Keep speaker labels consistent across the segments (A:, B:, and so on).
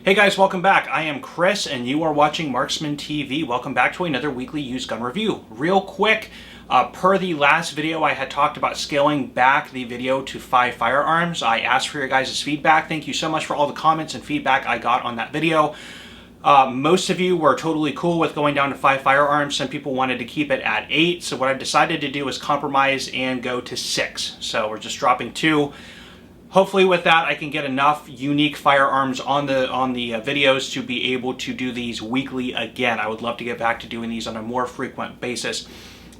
A: Hey guys, welcome back. I am Chris and you are watching Marksman TV. Welcome back to another weekly used gun review. Real quick, per the last video, I had talked about scaling back the video to 5 firearms. I asked for your guys' feedback. Thank you so much for all the comments and feedback I got on that video. Most of you were totally cool with going down to 5 firearms. Some people wanted to keep it at 8. So what I've decided to do is compromise and go to 6. So we're just dropping 2. Hopefully with that I can get enough unique firearms on the videos to be able to do these weekly again. I would love to get back to doing these on a more frequent basis.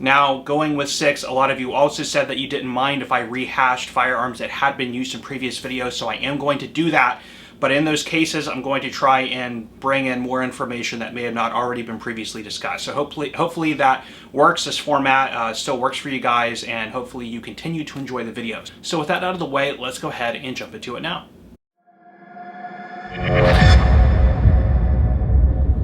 A: Now, going with 6, a lot of you also said that you didn't mind if I rehashed firearms that had been used in previous videos, so I am going to do that. But in those cases, I'm going to try and bring in more information that may have not already been previously discussed. So hopefully that works. This format still works for you guys, and hopefully you continue to enjoy the videos. So with that out of the way, let's go ahead and jump into it now.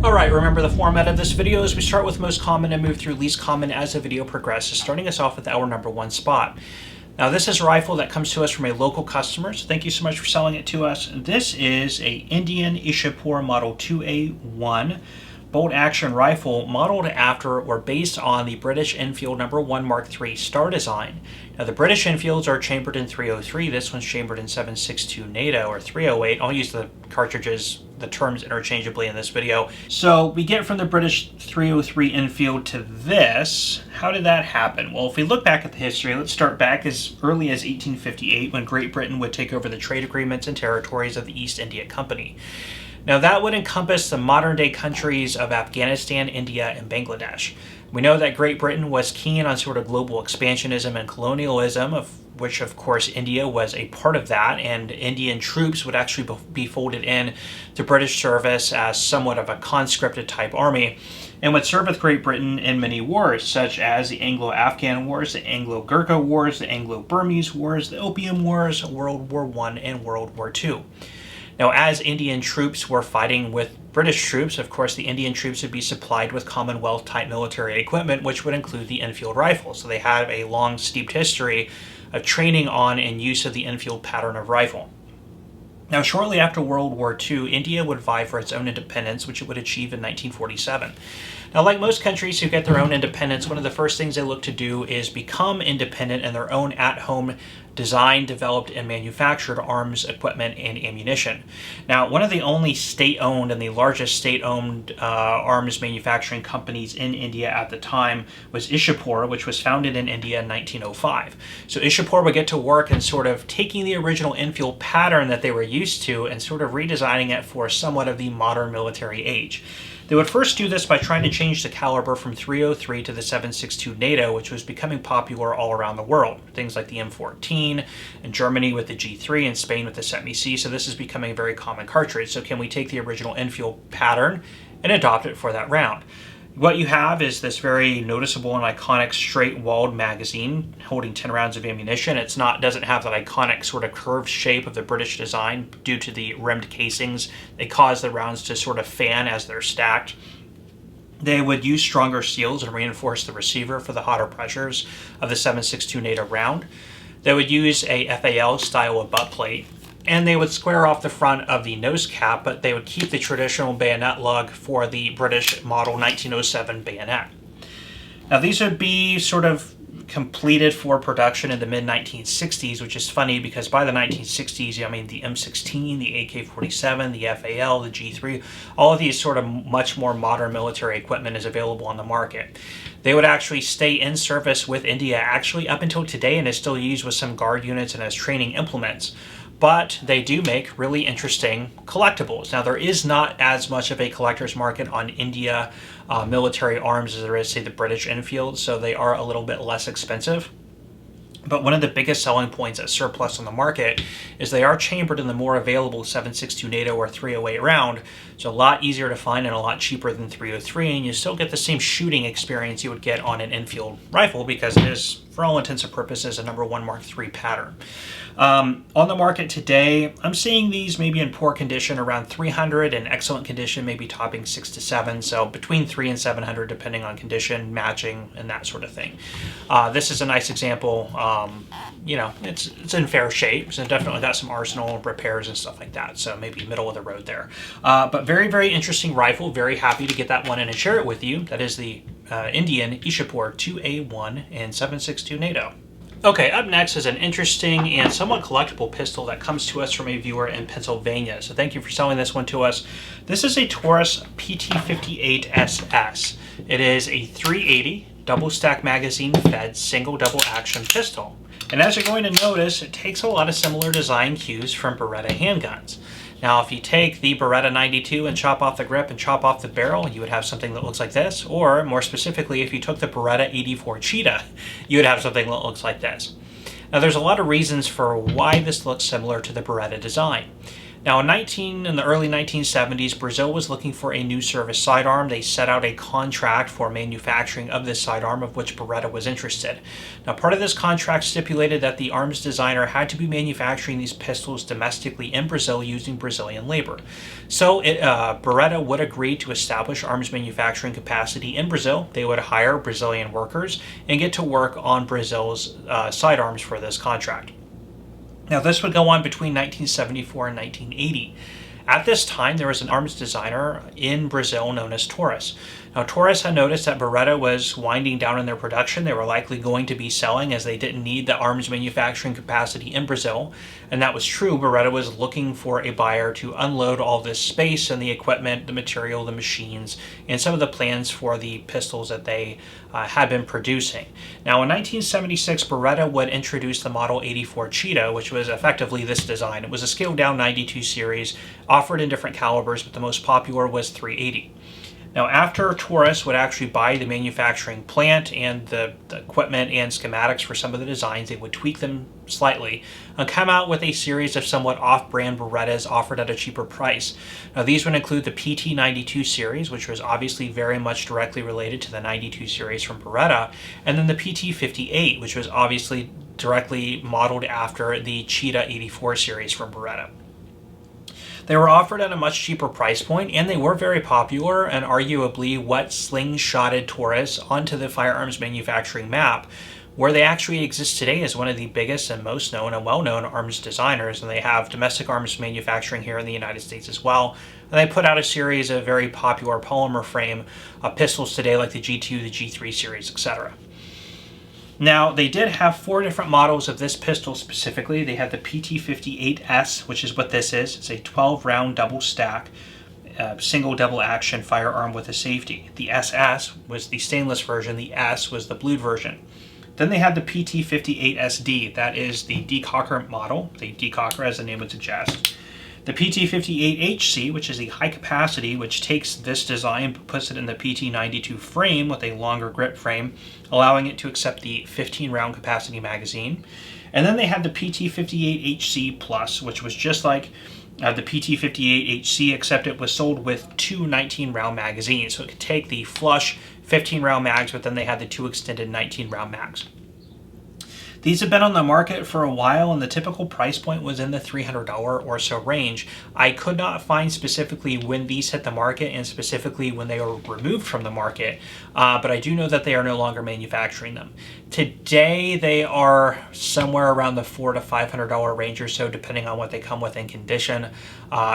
A: Alright, remember the format of this video is we start with most common and move through least common as the video progresses, starting us off with our number 1 spot. Now this is a rifle that comes to us from a local customer, so thank you so much for selling it to us. This is a Indian Ishapur Model 2A1 bolt action rifle modeled after or based on the British Enfield No. 1 Mark III Star design. Now the British Enfields are chambered in .303, this one's chambered in .762 NATO or .308. I'll use the cartridges, the terms interchangeably in this video. So we get from the British .303 Enfield to this. How did that happen? Well, if we look back at the history, let's start back as early as 1858 when Great Britain would take over the trade agreements and territories of the East India Company. Now that would encompass the modern day countries of Afghanistan, India, and Bangladesh. We know that Great Britain was keen on sort of global expansionism and colonialism, of which of course India was a part of that, and Indian troops would actually be folded in to British service as somewhat of a conscripted type army, and would serve with Great Britain in many wars, such as the Anglo-Afghan Wars, the Anglo-Gurkha Wars, the Anglo-Burmese Wars, the Opium Wars, World War I, and World War II. Now, as Indian troops were fighting with British troops, of course, the Indian troops would be supplied with Commonwealth-type military equipment, which would include the Enfield rifle. So they have a long, steeped history of training on and use of the Enfield pattern of rifle. Now, shortly after World War II, India would vie for its own independence, which it would achieve in 1947. Now, like most countries who get their own independence, one of the first things they look to do is become independent in their own at-home designed, developed, and manufactured arms, equipment, and ammunition. Now, one of the only state-owned and the largest state-owned arms manufacturing companies in India at the time was Ishapur, which was founded in India in 1905. So Ishapur would get to work and sort of taking the original Enfield pattern that they were used to and sort of redesigning it for somewhat of the modern military age. They would first do this by trying to change the caliber from .303 to the .762 NATO, which was becoming popular all around the world. Things like the M14, in Germany with the G3, and Spain with the Semi-C, so this is becoming a very common cartridge. So can we take the original Enfield pattern and adopt it for that round? What you have is this very noticeable and iconic straight-walled magazine holding 10 rounds of ammunition. Doesn't have that iconic sort of curved shape of the British design due to the rimmed casings. They cause the rounds to sort of fan as they're stacked. They would use stronger seals and reinforce the receiver for the hotter pressures of the .762 NATO round. They would use a FAL style of butt plate, and they would square off the front of the nose cap, but they would keep the traditional bayonet lug for the British model 1907 bayonet. Now these would be sort of completed for production in the mid-1960s, which is funny because by the 1960s, I mean the M16, the AK-47, the FAL, the G3, all of these sort of much more modern military equipment is available on the market. They would actually stay in service with India actually up until today and is still used with some guard units and as training implements. But they do make really interesting collectibles. Now, there is not as much of a collector's market on India military arms as there is, say, the British Enfield, so they are a little bit less expensive. But one of the biggest selling points at surplus on the market is they are chambered in the more available .762 NATO or .308 round. It's a lot easier to find and a lot cheaper than .303, and you still get the same shooting experience you would get on an Enfield rifle because it is, for all intents and purposes, a No. 1 Mark III pattern. On the market today, I'm seeing these maybe in poor condition around 300, in excellent condition maybe topping 6 to 7, so between 3 and 700 depending on condition, matching, and that sort of thing. This is a nice example. You know, it's in fair shape. So definitely got some arsenal repairs and stuff like that. So maybe middle of the road there. But very, very interesting rifle. Very happy to get that one in and share it with you. That is the Indian Ishapur 2A1 and 7.62 NATO. Okay, up next is an interesting and somewhat collectible pistol that comes to us from a viewer in Pennsylvania. So thank you for selling this one to us. This is a Taurus PT58SS. It is a 380 double stack magazine fed single double action pistol. And as you're going to notice, it takes a lot of similar design cues from Beretta handguns. Now, if you take the Beretta 92 and chop off the grip and chop off the barrel, you would have something that looks like this. Or more specifically, if you took the Beretta 84 Cheetah, you would have something that looks like this. Now, there's a lot of reasons for why this looks similar to the Beretta design. Now, in the early 1970s, Brazil was looking for a new service sidearm. They set out a contract for manufacturing of this sidearm, of which Beretta was interested. Now, part of this contract stipulated that the arms designer had to be manufacturing these pistols domestically in Brazil using Brazilian labor. So Beretta would agree to establish arms manufacturing capacity in Brazil. They would hire Brazilian workers and get to work on Brazil's sidearms for this contract. Now, this would go on between 1974 and 1980. At this time, there was an arms designer in Brazil known as Taurus. Now, Taurus had noticed that Beretta was winding down in their production. They were likely going to be selling as they didn't need the arms manufacturing capacity in Brazil. And that was true. Beretta was looking for a buyer to unload all this space and the equipment, the material, the machines, and some of the plans for the pistols that they had been producing. Now, in 1976, Beretta would introduce the Model 84 Cheetah, which was effectively this design. It was a scaled-down 92 series, offered in different calibers, but the most popular was 380. Now, after Taurus would actually buy the manufacturing plant and the equipment and schematics for some of the designs, they would tweak them slightly and come out with a series of somewhat off-brand Berettas offered at a cheaper price. Now, these would include the PT92 series, which was obviously very much directly related to the 92 series from Beretta, and then the PT58, which was obviously directly modeled after the Cheetah 84 series from Beretta. They were offered at a much cheaper price point, and they were very popular and arguably what slingshotted Taurus onto the firearms manufacturing map, where they actually exist today as one of the biggest and most known and well-known arms designers, and they have domestic arms manufacturing here in the United States as well. And they put out a series of very popular polymer frame pistols today like the G2, the G3 series, etc. Now, they did have 4 different models of this pistol specifically. They had the PT58S, which is what this is. It's a 12-round double stack, single double action firearm with a safety. The SS was the stainless version. The S was the blued version. Then they had the PT58SD. That is the decocker model. The decocker, as the name would suggest. The PT58HC, which is a high capacity, which takes this design but puts it in the PT92 frame with a longer grip frame, allowing it to accept the 15-round capacity magazine. And then they had the PT58HC Plus, which was just like the PT58HC, except it was sold with 2 19-round magazines. So it could take the flush 15-round mags, but then they had the 2 extended 19-round mags. These have been on the market for a while, and the typical price point was in the $300 or so range. I could not find specifically when these hit the market and specifically when they were removed from the market, but I do know that they are no longer manufacturing them. Today, they are somewhere around the $400 to $500 range or so, depending on what they come with in condition.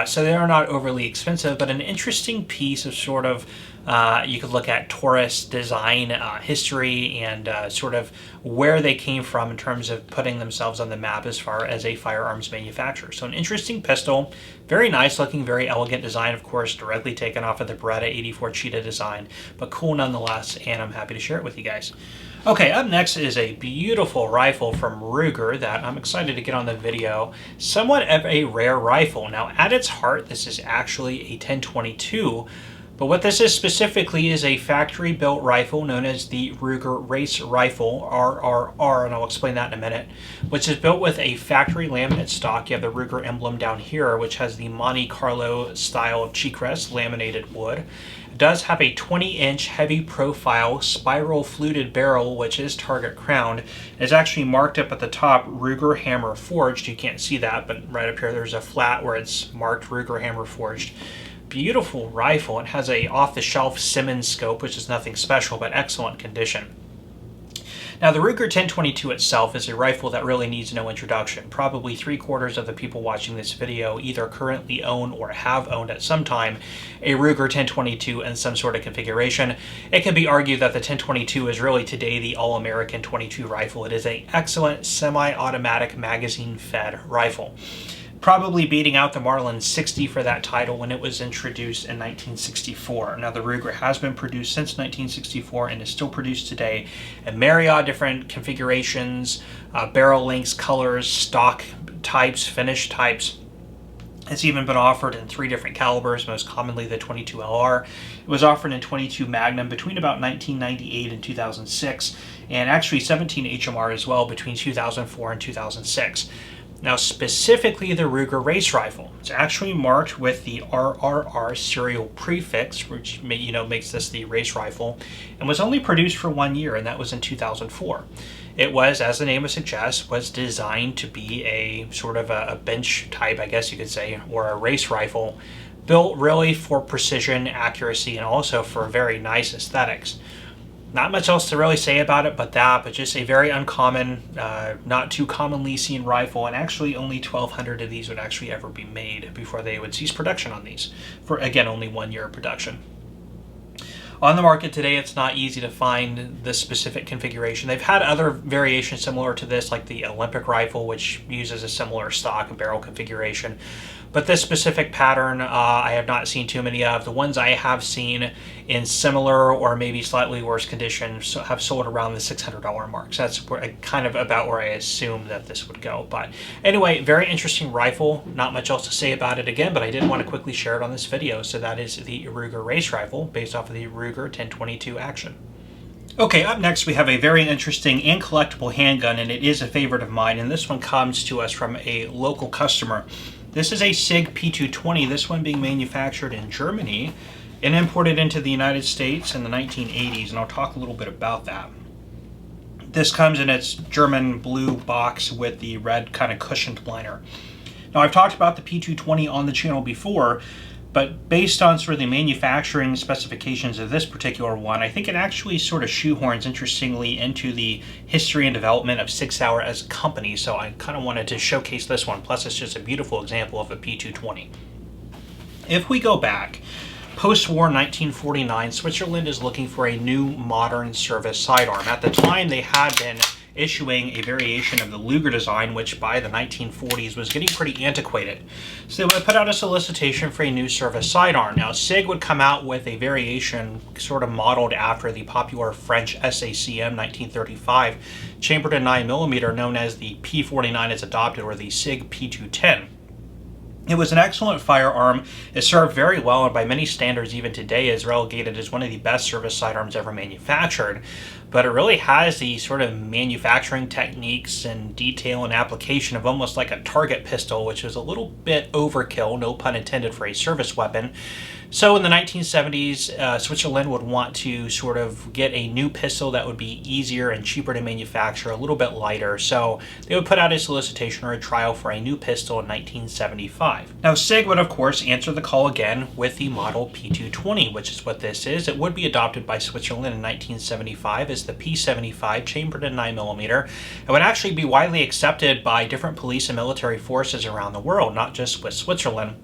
A: So they are not overly expensive, but an interesting piece of sort of you could look at Taurus design history and sort of where they came from in terms of putting themselves on the map as far as a firearms manufacturer. So an interesting pistol, very nice looking, very elegant design, of course, directly taken off of the Beretta 84 Cheetah design, but cool nonetheless, and I'm happy to share it with you guys. Okay, up next is a beautiful rifle from Ruger that I'm excited to get on the video. Somewhat of a rare rifle. Now, at its heart, this is actually a 1022, but what this is specifically is a factory-built rifle known as the Ruger Race Rifle, RRR, and I'll explain that in a minute, which is built with a factory laminate stock. You have the Ruger emblem down here, which has the Monte Carlo style cheek rest laminated wood. It does have a 20-inch heavy profile spiral fluted barrel, which is target crowned. It's actually marked up at the top Ruger Hammer Forged. You can't see that, but right up here there's a flat where it's marked Ruger Hammer Forged. Beautiful rifle. It has a off-the-shelf Simmons scope, which is nothing special, but excellent condition. Now, the Ruger 1022 itself is a rifle that really needs no introduction. Probably 3/4 of the people watching this video either currently own or have owned at some time a Ruger 1022 in some sort of configuration. It can be argued that the 1022 is really today the all-American 22 rifle. It is an excellent semi-automatic magazine-fed rifle, probably beating out the Marlin 60 for that title when it was introduced in 1964. Now, the Ruger has been produced since 1964 and is still produced today in myriad different configurations, barrel lengths, colors, stock types, finish types. It's even been offered in 3 different calibers, most commonly the 22 LR. It was offered in 22 Magnum between about 1998 and 2006, and actually 17 HMR as well between 2004 and 2006. Now, specifically the Ruger race rifle, it's actually marked with the RRR serial prefix, which makes this the race rifle, and was only produced for 1 year, and that was in 2004. It was, as the name would suggest, was designed to be a sort of a bench type, I guess you could say, or a race rifle, built really for precision, accuracy, and also for very nice aesthetics. Not much else to really say about it but just a very uncommon, not too commonly seen rifle, and actually only 1,200 of these would actually ever be made before they would cease production on these, for again only 1 year of production. On the market today, it's not easy to find this specific configuration. They've had other variations similar to this, like the Olympic rifle, which uses a similar stock and barrel configuration. But this specific pattern, I have not seen too many of. The ones I have seen in similar or maybe slightly worse condition have sold around the $600 mark. So that's kind of about where I assumed that this would go. But anyway, very interesting rifle. Not much else to say about it again, but I did want to quickly share it on this video. So that is the Ruger race rifle based off of the Ruger 1022 Action. Okay, up next we have a very interesting and collectible handgun, and it is a favorite of mine, and this one comes to us from a local customer. This is a Sig P220, this one being manufactured in Germany and imported into the United States in the 1980s, and I'll talk a little bit about that. This comes in its German blue box with the red kind of cushioned liner. Now, I've talked about the P220 on the channel before, but based on sort of the manufacturing specifications of this particular one, I think it actually sort of shoehorns interestingly into the history and development of Sig Sauer as a company, so I kind of wanted to showcase this one. Plus, it's just a beautiful example of a P220. If we go back, post-war 1949, Switzerland is looking for a new modern service sidearm. At the time, they had been issuing a variation of the Luger design, which by the 1940s was getting pretty antiquated. So they would put out a solicitation for a new service sidearm. Now, Sig would come out with a variation sort of modeled after the popular French SACM 1935 chambered in 9mm, known as the P49 as adopted, or the Sig P210. It was an excellent firearm. It served very well, and by many standards even today is relegated as one of the best service sidearms ever manufactured. But it really has the sort of manufacturing techniques and detail and application of almost like a target pistol, which is a little bit overkill, no pun intended, for a service weapon. So in the 1970s, Switzerland would want to sort of get a new pistol that would be easier and cheaper to manufacture, a little bit lighter. So they would put out a solicitation or a trial for a new pistol in 1975. Now, Sig would, of course, answer the call again with the model P220, which is what this is. It would be adopted by Switzerland in 1975 as the P75 chambered in 9mm. It would actually be widely accepted by different police and military forces around the world, not just with Switzerland.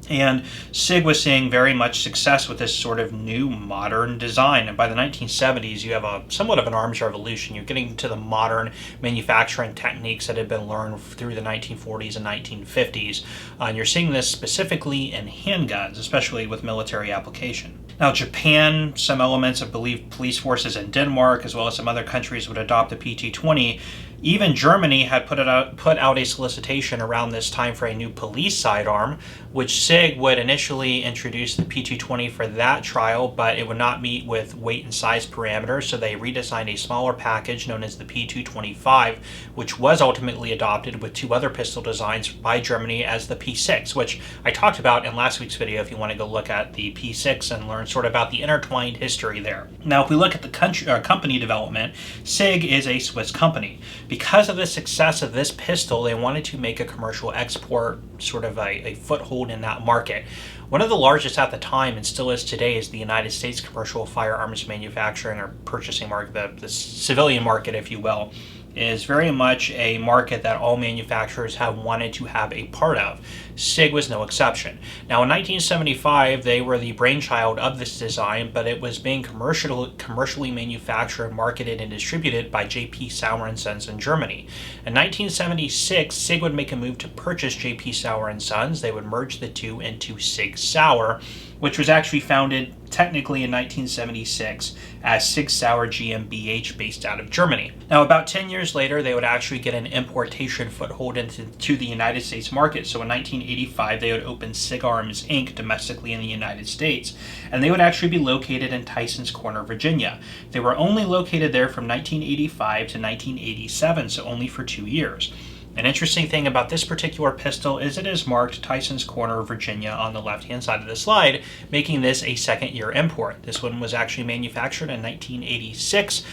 A: And Sig was seeing very much success with this sort of new modern design. And by the 1970s, you have somewhat of an arms revolution. You're getting to the modern manufacturing techniques that had been learned through the 1940s and 1950s. And you're seeing this specifically in handguns, especially with military application. Now, Japan, some elements of police forces in Denmark, as well as some other countries would adopt the P220. Even Germany had put out a solicitation around this time for a new police sidearm, which Sig would initially introduce the P220 for that trial, but it would not meet with weight and size parameters, so they redesigned a smaller package known as the P225, which was ultimately adopted with 2 other pistol designs by Germany as the P6, which I talked about in last week's video if you want to go look at the P6 and learn sort of about the intertwined history there. Now, if we look at the company development, Sig is a Swiss company. Because of the success of this pistol, they wanted to make a commercial export, sort of a foothold in that market. One of the largest at the time, and still is today, is the United States commercial firearms manufacturing or purchasing market, the civilian market, if you will, is very much a market that all manufacturers have wanted to have a part of. Sig was no exception. Now, in 1975, they were the brainchild of this design, but it was being commercially manufactured, marketed, and distributed by J.P. Sauer and Sons in Germany. In 1976, Sig would make a move to purchase J.P. Sauer and Sons. They would merge the two into Sig Sauer, which was actually founded technically in 1976 as Sig Sauer GmbH, based out of Germany. Now, about 10 years later, they would actually get an importation foothold into the United States market. So in 1985, they would open Sig Arms Inc. domestically in the United States, and they would actually be located in Tysons Corner, Virginia. They were only located there from 1985 to 1987, so only for 2 years. An interesting thing about this particular pistol is it is marked Tysons Corner, Virginia on the left-hand side of the slide, making this a second-year import. This one was actually manufactured in 1986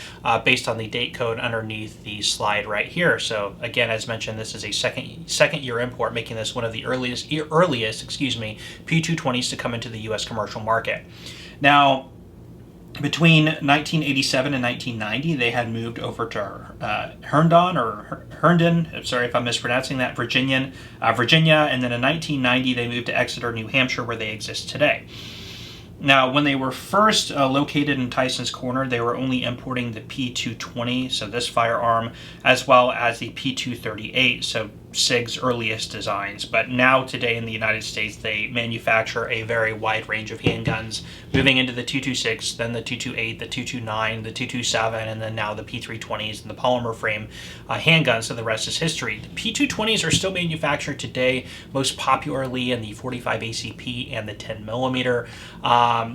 A: based on the date code underneath the slide right here. So again, as mentioned, this is a second-year import, making this one of the earliest P220s to come into the U.S. commercial market. Now, between 1987 and 1990, they had moved over to Herndon, sorry if I'm mispronouncing that, Virginia, and then in 1990 they moved to Exeter, New Hampshire, where they exist today. Now, when they were first located in Tysons Corner, they were only importing the P220, so this firearm, as well as the P238, so Sig's earliest designs. But now, today in the United States, they manufacture a very wide range of handguns, moving into the 226, then the 228, the 229, the 227, and then now the P320s and the polymer frame handguns, so the rest is history. The P220s are still manufactured today, most popularly in the 45 ACP and the 10 millimeter.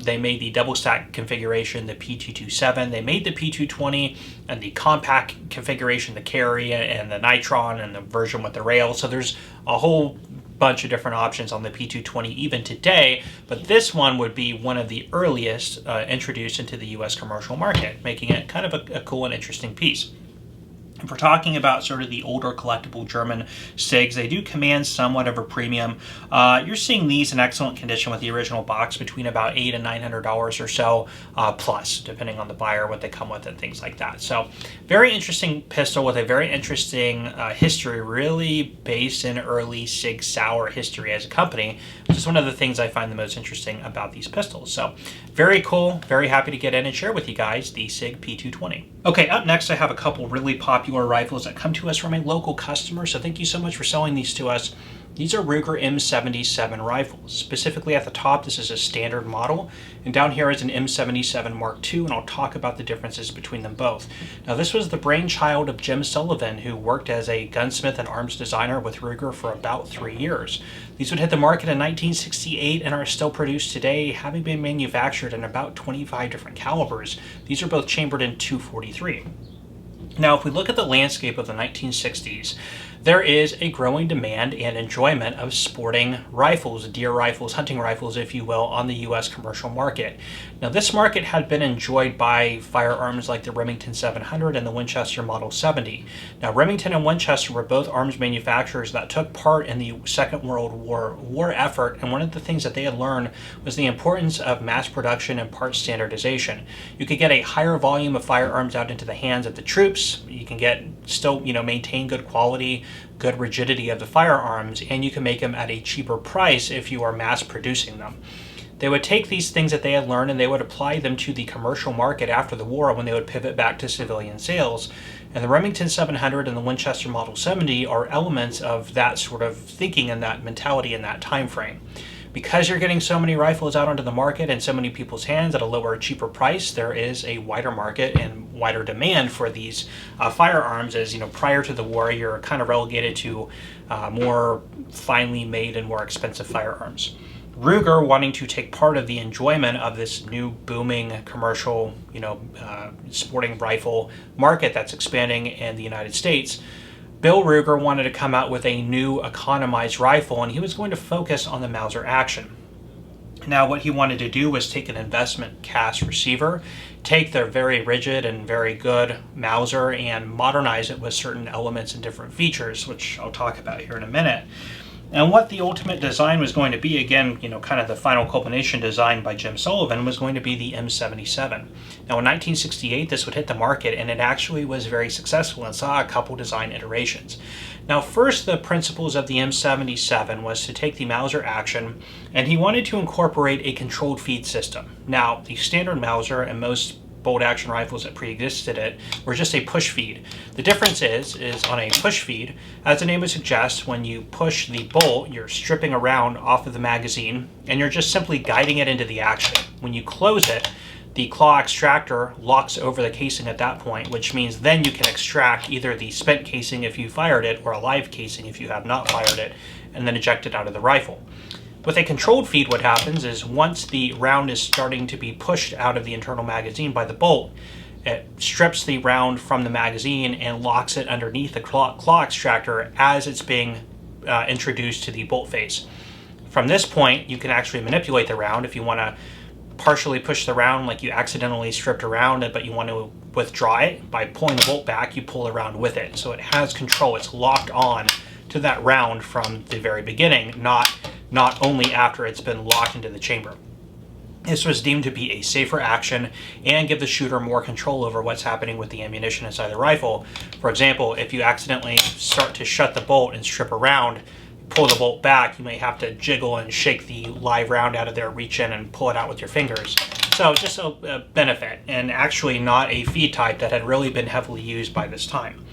A: They made the double stack configuration, the P227. They made the P220 and the compact configuration, the carry and the Nitron and the version with the rail. So there's a whole bunch of different options on the P220 even today, but this one would be one of the earliest introduced into the U.S. commercial market, making it kind of a cool and interesting piece. If we're talking about sort of the older collectible German SIGs, they do command somewhat of a premium. You're seeing these in excellent condition with the original box between about $800 and $900 or so, plus, depending on the buyer, what they come with, and things like that. So, very interesting pistol with a very interesting history, really based in early Sig Sauer history as a company, which is one of the things I find the most interesting about these pistols. So, very cool, very happy to get in and share with you guys the Sig P220. Okay, up next I have a couple really popular rifles that come to us from a local customer, so thank you so much for selling these to us. These are Ruger M77 rifles. Specifically at the top, this is a standard model, and down here is an M77 Mark II, and I'll talk about the differences between them both. Now, this was the brainchild of Jim Sullivan, who worked as a gunsmith and arms designer with Ruger for about 3 years. These would hit the market in 1968 and are still produced today, having been manufactured in about 25 different calibers. These are both chambered in .243. Now, if we look at the landscape of the 1960s, there is a growing demand and enjoyment of sporting rifles, deer rifles, hunting rifles, if you will, on the U.S. commercial market. Now, this market had been enjoyed by firearms like the Remington 700 and the Winchester Model 70. Now, Remington and Winchester were both arms manufacturers that took part in the Second World War effort, and one of the things that they had learned was the importance of mass production and part standardization. You could get a higher volume of firearms out into the hands of the troops. You can still maintain good quality, good rigidity of the firearms, and you can make them at a cheaper price if you are mass producing them. They would take these things that they had learned and they would apply them to the commercial market after the war when they would pivot back to civilian sales. And the Remington 700 and the Winchester Model 70 are elements of that sort of thinking and that mentality in that time frame. Because you're getting so many rifles out onto the market and so many people's hands at a lower, cheaper price, there is a wider market and wider demand for these firearms. As prior to the war, you're kind of relegated to more finely made and more expensive firearms. Ruger, wanting to take part of the enjoyment of this new booming commercial, sporting rifle market that's expanding in the United States, Bill Ruger wanted to come out with a new economized rifle, and he was going to focus on the Mauser Action. Now, what he wanted to do was take an investment cast receiver, take their very rigid and very good Mauser, and modernize it with certain elements and different features, which I'll talk about here in a minute. And what the ultimate design was going to be, again, kind of the final culmination design by Jim Sullivan, was going to be the M77. Now in 1968, this would hit the market, and it actually was very successful and saw a couple design iterations. Now first, the principles of the M77 was to take the Mauser action, and he wanted to incorporate a controlled feed system. Now the standard Mauser and most bolt action rifles that pre-existed it were just a push feed. The difference is on a push feed, as the name would suggest, when you push the bolt, you're stripping a round off of the magazine and you're just simply guiding it into the action. When you close it, the claw extractor locks over the casing at that point, which means then you can extract either the spent casing if you fired it or a live casing if you have not fired it, and then eject it out of the rifle. With a controlled feed, what happens is once the round is starting to be pushed out of the internal magazine by the bolt, it strips the round from the magazine and locks it underneath the claw extractor as it's being introduced to the bolt face. From this point, you can actually manipulate the round. If you want to partially push the round, like you accidentally stripped around it, but you want to withdraw it, by pulling the bolt back, you pull the round with it. So it has control. It's locked on to that round from the very beginning, not only after it's been locked into the chamber. This was deemed to be a safer action and give the shooter more control over what's happening with the ammunition inside the rifle. For example, if you accidentally start to shut the bolt and strip a round, pull the bolt back, you may have to jiggle and shake the live round out of there, reach in and pull it out with your fingers. So just a benefit, and actually not a feed type that had really been heavily used by this time.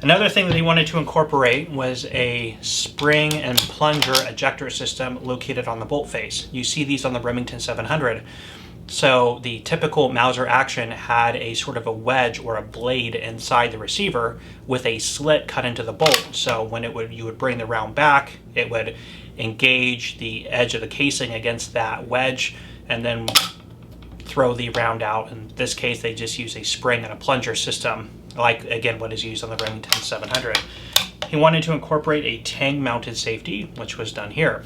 A: Another thing that he wanted to incorporate was a spring and plunger ejector system located on the bolt face. You see these on the Remington 700. So the typical Mauser action had a sort of a wedge or a blade inside the receiver with a slit cut into the bolt. So when you would bring the round back, it would engage the edge of the casing against that wedge and then throw the round out. In this case, they just use a spring and a plunger system, like again what is used on the Remington 700. He wanted to incorporate a tang mounted safety, which was done here.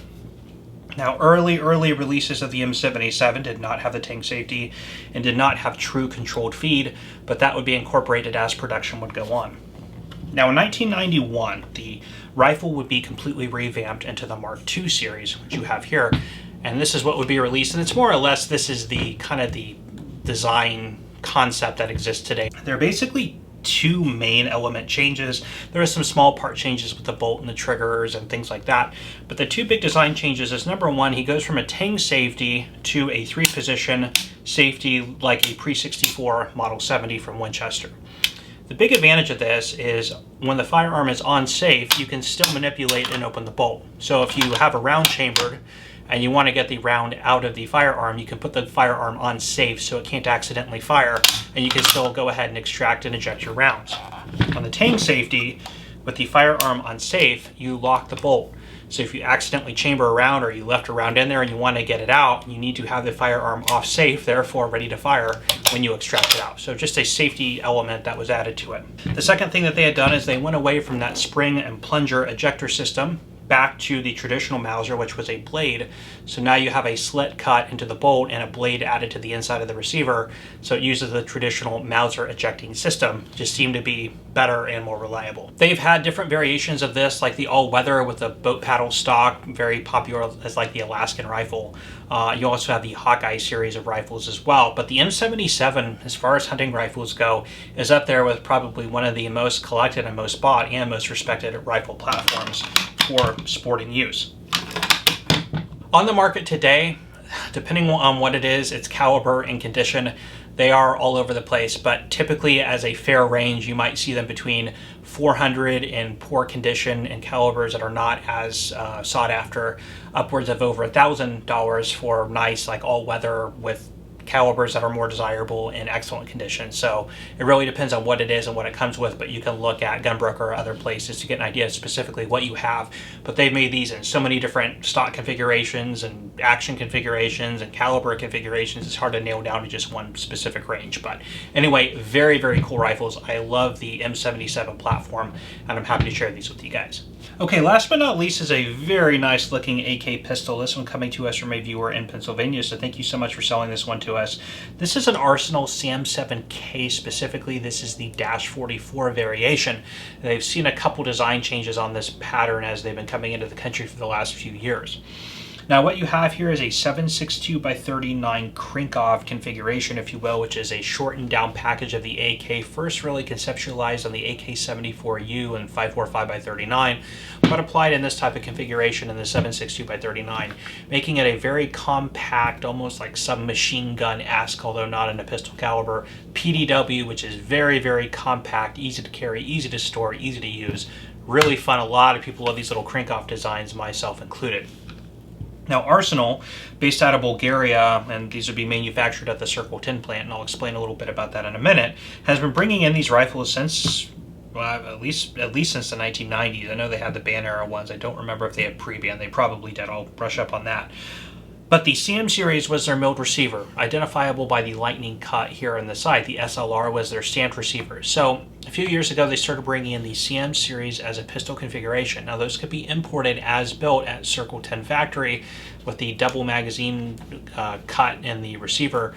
A: Now early releases of the M77 did not have the tang safety and did not have true controlled feed, but that would be incorporated as production would go on. Now in 1991, the rifle would be completely revamped into the Mark II series, which you have here, and this is what would be released, and it's more or less, this is the kind of the design concept that exists today. There are basically two main element changes. There are some small part changes with the bolt and the triggers and things like that, but the two big design changes is, number one, he goes from a tang safety to a 3-position safety like a pre-64 Model 70 from Winchester. The big advantage of this is when the firearm is on safe, you can still manipulate and open the bolt. So if you have a round chambered and you want to get the round out of the firearm, you can put the firearm on safe so it can't accidentally fire, and you can still go ahead and extract and eject your rounds. On the tang safety, with the firearm on safe, you lock the bolt. So if you accidentally chamber a round or you left a round in there and you want to get it out, you need to have the firearm off safe, therefore ready to fire when you extract it out. So just a safety element that was added to it. The second thing that they had done is they went away from that spring and plunger ejector system back to the traditional Mauser, which was a blade. So now you have a slit cut into the bolt and a blade added to the inside of the receiver. So it uses the traditional Mauser ejecting system. Just seemed to be better and more reliable. They've had different variations of this, like the all-weather with the boat paddle stock, very popular as like the Alaskan rifle. You also have the Hawkeye series of rifles as well. But the M77, as far as hunting rifles go, is up there with probably one of the most collected and most bought and most respected rifle platforms for sporting use. On the market today, depending on what it is, its caliber and condition, they are all over the place, but typically as a fair range, you might see them between $400 in poor condition and calibers that are not as sought after, upwards of over $1,000 for nice, like all weather with calibers that are more desirable in excellent condition. So it really depends on what it is and what it comes with, but you can look at Gunbroker or other places to get an idea of specifically what you have. But they've made these in so many different stock configurations and action configurations and caliber configurations, it's hard to nail down to just one specific range. But anyway, very, very cool rifles. I love the M77 platform, and I'm happy to share these with you guys. Okay, last but not least is a very nice looking AK pistol. This one coming to us from a viewer in Pennsylvania, so thank you so much for selling this one to us. This is an Arsenal CM7K specifically. This is the -44 variation. They've seen a couple design changes on this pattern as they've been coming into the country for the last few years. Now what you have here is a 7.62 by 39 crank-off configuration, if you will, which is a shortened down package of the AK, first really conceptualized on the AK-74U and 5.45 by 39, but applied in this type of configuration in the 7.62 by 39, making it a very compact, almost like submachine gun-esque, although not in a pistol caliber, PDW, which is very, very compact, easy to carry, easy to store, easy to use, really fun. A lot of people love these little crank-off designs, myself included. Now Arsenal, based out of Bulgaria, and these would be manufactured at the Circle 10 plant, and I'll explain a little bit about that in a minute, has been bringing in these rifles since, well, at least since the 1990s. I know they had the ban era ones. I don't remember if they had pre-ban. They probably did. I'll brush up on that. But the CM series was their milled receiver, identifiable by the lightning cut here on the side. The SLR was their stamped receiver. So a few years ago, they started bringing in the CM series as a pistol configuration. Now those could be imported as built at Circle 10 factory with the double magazine cut in the receiver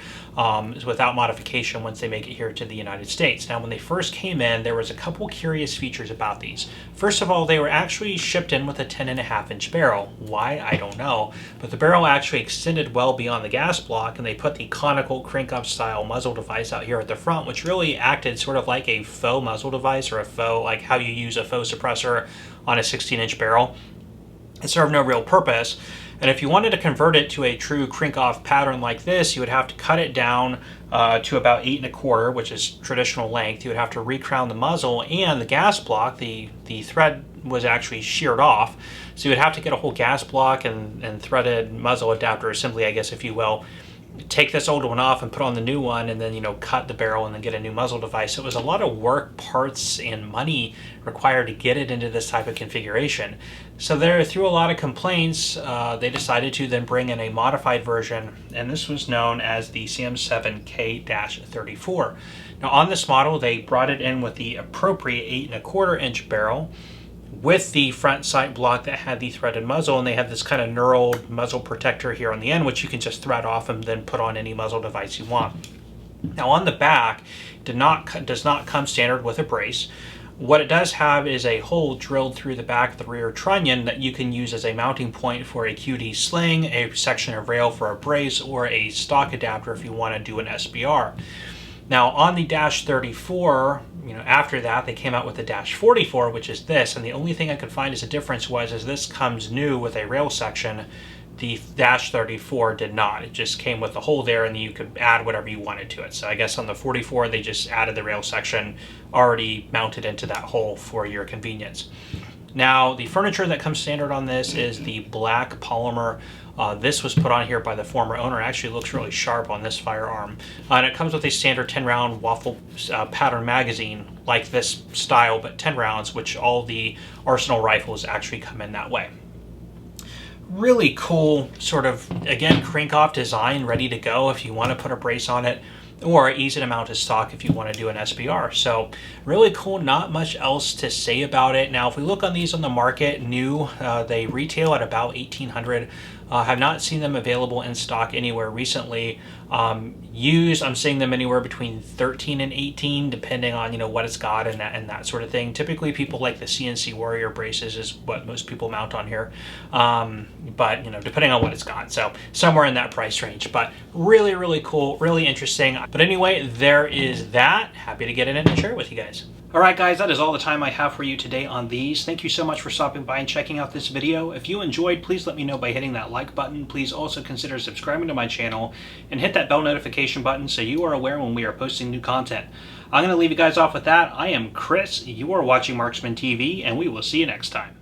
A: without modification once they make it here to the United States. Now when they first came in, there was a couple curious features about these. First of all, they were actually shipped in with a 10.5-inch barrel. Why? I don't know. But the barrel actually extended well beyond the gas block, and they put the conical crank-up style muzzle device out here at the front, which really acted sort of like a faux muzzle device, or a faux, like how you use a faux suppressor on a 16-inch barrel. It served no real purpose. And if you wanted to convert it to a true crank-off pattern like this, you would have to cut it down to about 8 1/4, which is traditional length. You would have to recrown the muzzle, and the gas block, the thread was actually sheared off. So you would have to get a whole gas block and threaded muzzle adapter assembly, I guess, if you will. Take this old one off and put on the new one, and then, you know, cut the barrel and then get a new muzzle device. So it was a lot of work, parts, and money required to get it into this type of configuration. So there, through a lot of complaints, they decided to then bring in a modified version, and this was known as the CM7K-34. Now on this model, they brought it in with the appropriate 8 1/4-inch barrel, with the front sight block that had the threaded muzzle, and they had this kind of knurled muzzle protector here on the end, which you can just thread off and then put on any muzzle device you want. Now on the back, does not come standard with a brace. What it does have is a hole drilled through the back of the rear trunnion that you can use as a mounting point for a QD sling, a section of rail for a brace, or a stock adapter if you want to do an SBR. Now on the -34, you know, after that they came out with the -44, which is this, and the only thing I could find as a difference was this comes new with a rail section. The -34 did not. It just came with the hole there, and you could add whatever you wanted to it. So I guess on the 44 they just added the rail section already mounted into that hole for your convenience. Now the furniture that comes standard on this is the black polymer. This was put on here by the former owner. Actually looks really sharp on this firearm. And it comes with a standard 10-round waffle pattern magazine, like this style, but 10 rounds, which all the Arsenal rifles actually come in that way. Really cool, sort of, again, crank-off design, ready to go if you want to put a brace on it, or easy to mount to stock if you want to do an SBR. So really cool, not much else to say about it. Now if we look on these on the market, new, they retail at about $1,800. Have not seen them available in stock anywhere recently. Used, I'm seeing them anywhere between 13 and 18, depending on, you know, what it's got and that sort of thing. Typically people like the CNC Warrior braces is what most people mount on here. But, you know, depending on what it's got. So somewhere in that price range, but really, really cool, really interesting. But anyway, there is that. Happy to get it in and share it with you guys. All right, guys, that is all the time I have for you today on these. Thank you so much for stopping by and checking out this video. If you enjoyed, please let me know by hitting that like button. Please also consider subscribing to my channel and hit that bell notification button so you are aware when we are posting new content. I'm going to leave you guys off with that. I am Chris. You are watching Marksman TV, and we will see you next time.